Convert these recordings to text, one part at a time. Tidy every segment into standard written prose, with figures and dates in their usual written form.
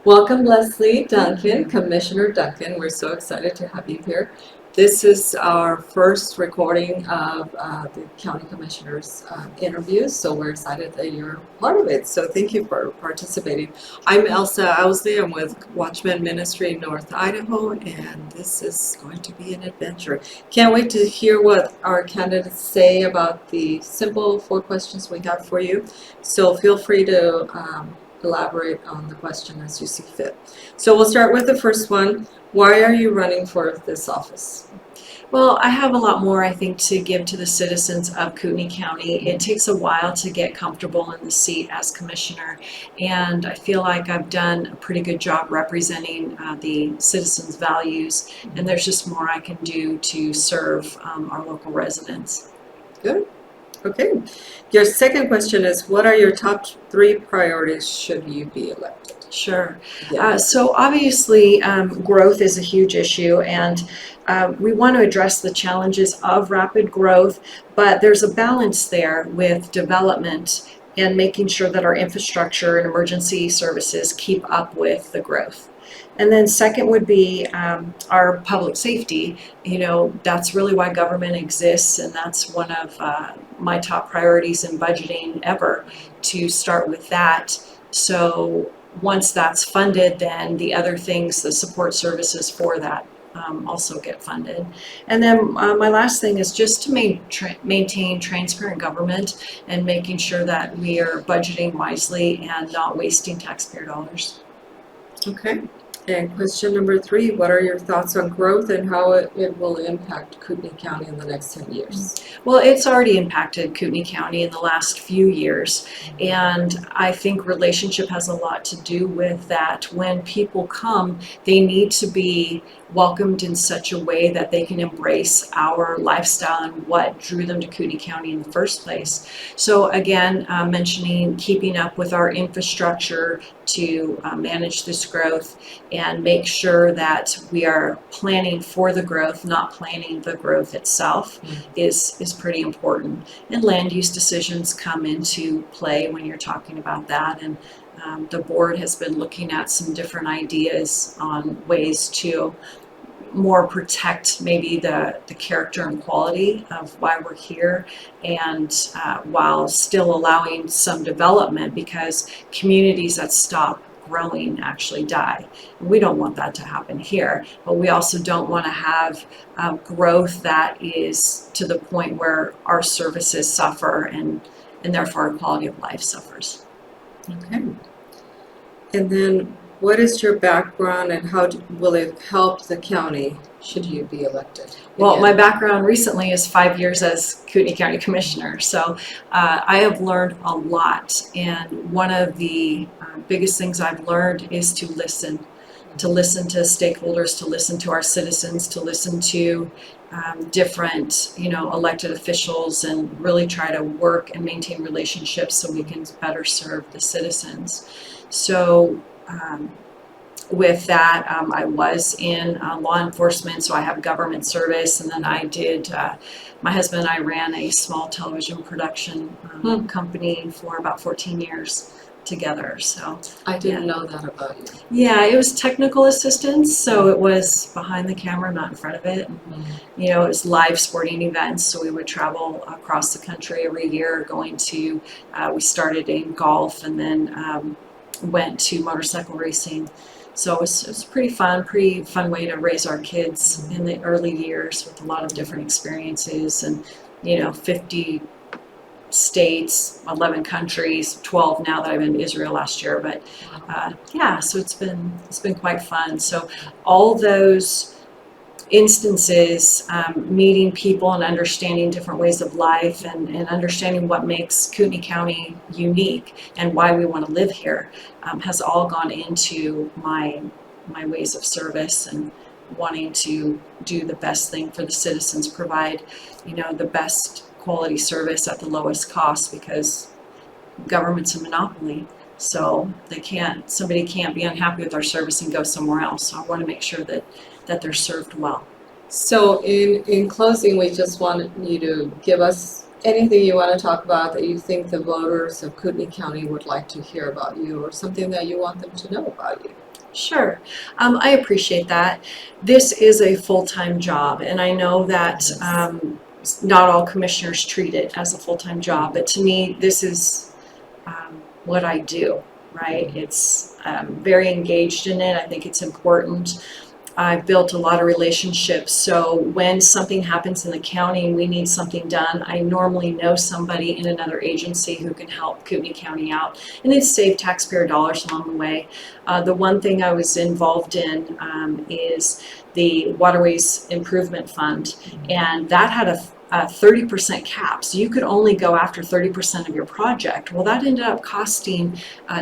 Welcome, Leslie, Duncan, Commissioner Duncan. We're so excited to have you here. This is our first recording of the County Commissioners interviews, so we're excited that you're part of it. So thank you for participating. I'm Elsa Owsley. I'm with Watchman Ministry North Idaho, and this is going to be an adventure. Can't wait to hear what our candidates say about the simple 4 questions we have for you. So feel free to elaborate on the question as you see fit. So we'll start with the first one. Why are you running for this office? Well, I have a lot more, I think, to give to the citizens of Kootenai County. It takes a while to get comfortable in the seat as commissioner, and I feel like I've done a pretty good job representing the citizens' values, and there's just more I can do to serve our local residents. Good. Okay. Your second question is, what are your top 3 priorities should you be elected? Sure. Yeah. So obviously, growth is a huge issue, and we want to address the challenges of rapid growth, but there's a balance there with development and making sure that our infrastructure and emergency services keep up with the growth. And then second would be our public safety. You know, that's really why government exists, and that's one of my top priorities in budgeting ever, to start with that. So once that's funded, then the other things, the support services for that, also get funded. And then my last thing is just to maintain transparent government and making sure that we are budgeting wisely and not wasting taxpayer dollars. Okay. And question number 3, what are your thoughts on growth and how it will impact Kootenai County in the next 10 years? Well, it's already impacted Kootenai County in the last few years, and I think relationship has a lot to do with that. When people come, they need to be welcomed in such a way that they can embrace our lifestyle and what drew them to Kootenai County in the first place. So again, mentioning keeping up with our infrastructure to manage this growth and make sure that we are planning for the growth, not planning the growth itself, is pretty important. And land use decisions come into play when you're talking about that. And the board has been looking at some different ideas on ways to more protect maybe the character and quality of why we're here, and while still allowing some development, because communities that stop growing actually die. We don't want that to happen here, but we also don't want to have growth that is to the point where our services suffer and therefore our quality of life suffers. Okay. And then what is your background and how will it help the county should you be elected? Well, Again. my background recently is 5 years as Kootenai County Commissioner, so I have learned a lot, and one of the biggest things I've learned is to listen to stakeholders, to listen to our citizens, to listen to different, elected officials, and really try to work and maintain relationships so we can better serve the citizens. So with that, I was in law enforcement, so I have government service, and then I did, my husband and I ran a small television production company for about 14 years together. So I didn't know that about you. yeah, it was technical assistance, so it was behind the camera, not in front of it. It was live sporting events, so we would travel across the country every year going to, we started in golf and then went to motorcycle racing. So it was pretty fun way to raise our kids in the early years with a lot of different experiences, and 50 states, 11 countries, 12 now that I've been to Israel last year. But yeah, so it's been quite fun. So all those instances, meeting people and understanding different ways of life, and understanding what makes Kootenai County unique and why we want to live here, has all gone into my ways of service and wanting to do the best thing for the citizens, provide the best quality service at the lowest cost, because government's a monopoly. So somebody can't be unhappy with our service and go somewhere else. So I want to make sure that they're served well. So in closing, we just want you to give us anything you want to talk about that you think the voters of Kootenai County would like to hear about you, or something that you want them to know about you. Sure. I appreciate that. This is a full-time job, and I know that not all commissioners treat it as a full-time job, but to me, this is what I do, right? It's very engaged in it. I think it's important. I've built a lot of relationships, so when something happens in the county and we need something done, I normally know somebody in another agency who can help Kootenai County out, and it's saved taxpayer dollars along the way. The one thing I was involved in is the Waterways Improvement Fund, and that had a 30% cap, so you could only go after 30% of your project. Well, that ended up costing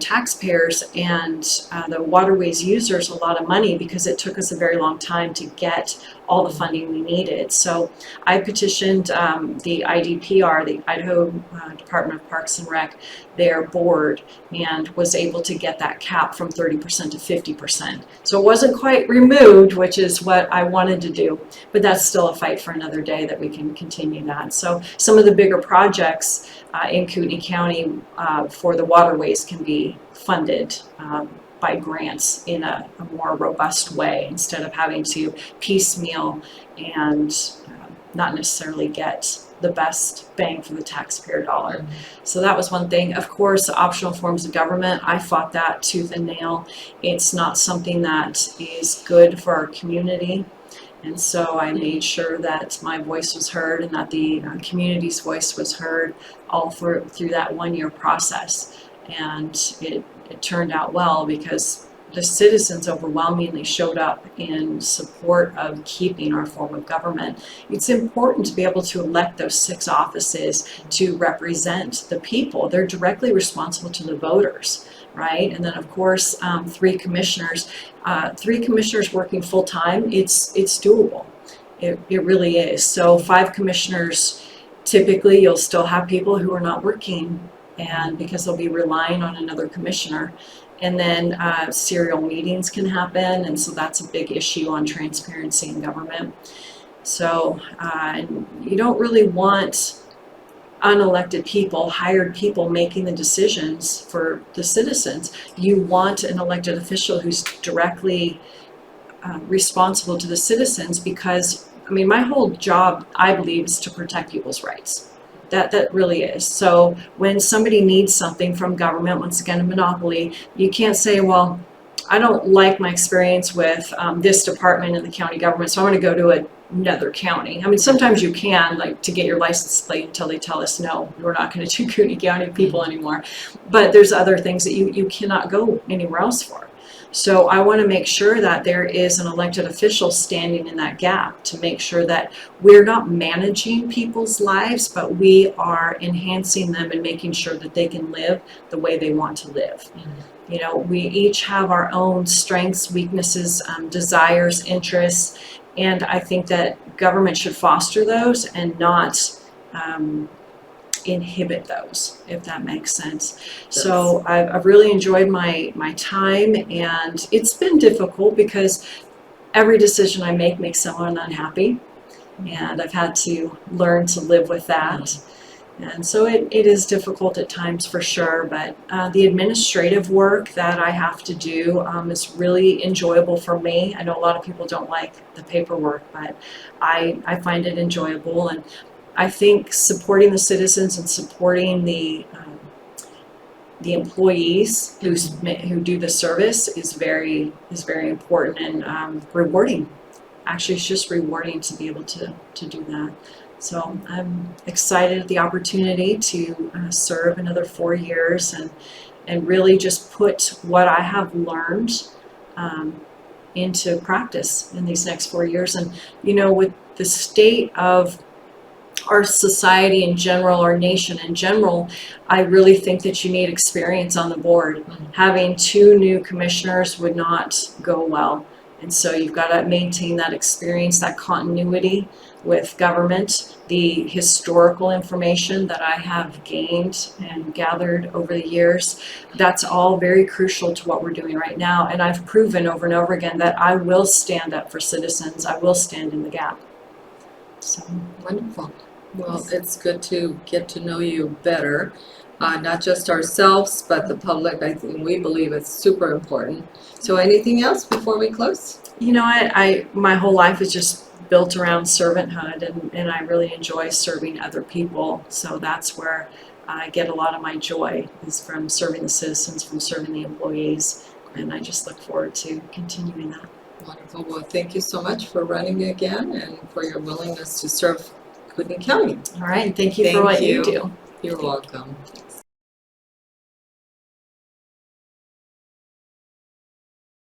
taxpayers and the waterways users a lot of money because it took us a very long time to get all the funding we needed. So I petitioned the IDPR, the Idaho Department of Parks and Rec, their board, and was able to get that cap from 30% to 50%. So it wasn't quite removed, which is what I wanted to do, but that's still a fight for another day that we can continue that. So some of the bigger projects in Kootenai County for the waterways can be funded by grants in a more robust way instead of having to piecemeal and not necessarily get the best bang for the taxpayer dollar. So that was one thing. Of course, optional forms of government, I fought that tooth and nail. It's not something that is good for our community. And so I made sure that my voice was heard and that the community's voice was heard all through that 1-year process. And it turned out well because the citizens overwhelmingly showed up in support of keeping our form of government. It's important to be able to elect those 6 offices to represent the people. They're directly responsible to the voters, right? And then of course, 3 commissioners. 3 commissioners working full-time, it's doable. It really is. So 5 commissioners, typically you'll still have people who are not working, and because they'll be relying on another commissioner. And then serial meetings can happen, and so that's a big issue on transparency in government. So you don't really want unelected people, hired people making the decisions for the citizens. You want an elected official who's directly responsible to the citizens, because I mean, my whole job, I believe, is to protect people's rights. That really is. So when somebody needs something from government, once again, a monopoly, you can't say, well, I don't like my experience with this department in the county government, so I'm going to go to another county. I mean, sometimes you can, like, to get your license plate until they tell us, no, we're not going to do Kootenai County people anymore. But there's other things that you cannot go anywhere else for. So I want to make sure that there is an elected official standing in that gap to make sure that we're not managing people's lives, but we are enhancing them and making sure that they can live the way they want to live. You know, we each have our own strengths, weaknesses, desires, interests, and I think that government should foster those and not inhibit those, if that makes sense. Yes. So I've really enjoyed my time, and it's been difficult because every decision I make makes someone unhappy, and I've had to learn to live with that. And so it is difficult at times for sure, but the administrative work that I have to do is really enjoyable for me. I know a lot of people don't like the paperwork, but I find it enjoyable, and I think supporting the citizens and supporting the employees who do the service is very important and rewarding. Actually, it's just rewarding to be able to do that. So I'm excited at the opportunity to serve another 4 years and really just put what I have learned into practice in these next 4 years. And you know, with the state of our society in general, our nation in general, I really think that you need experience on the board. Having 2 new commissioners would not go well. And so you've got to maintain that experience, that continuity with government, the historical information that I have gained and gathered over the years. That's all very crucial to what we're doing right now. And I've proven over and over again that I will stand up for citizens. I will stand in the gap. So wonderful. Well, it's good to get to know you better. not just ourselves, but the public. I think we believe it's super important. So anything else before we close? You know, I my whole life is just built around servanthood, and I really enjoy serving other people. So that's where I get a lot of my joy, is from serving the citizens, from serving the employees, and I just look forward to continuing that. Wonderful. Well, thank you so much for running again and for your willingness to serve Kootenai County. All right, and thank you for what you Thank you. do. You're welcome.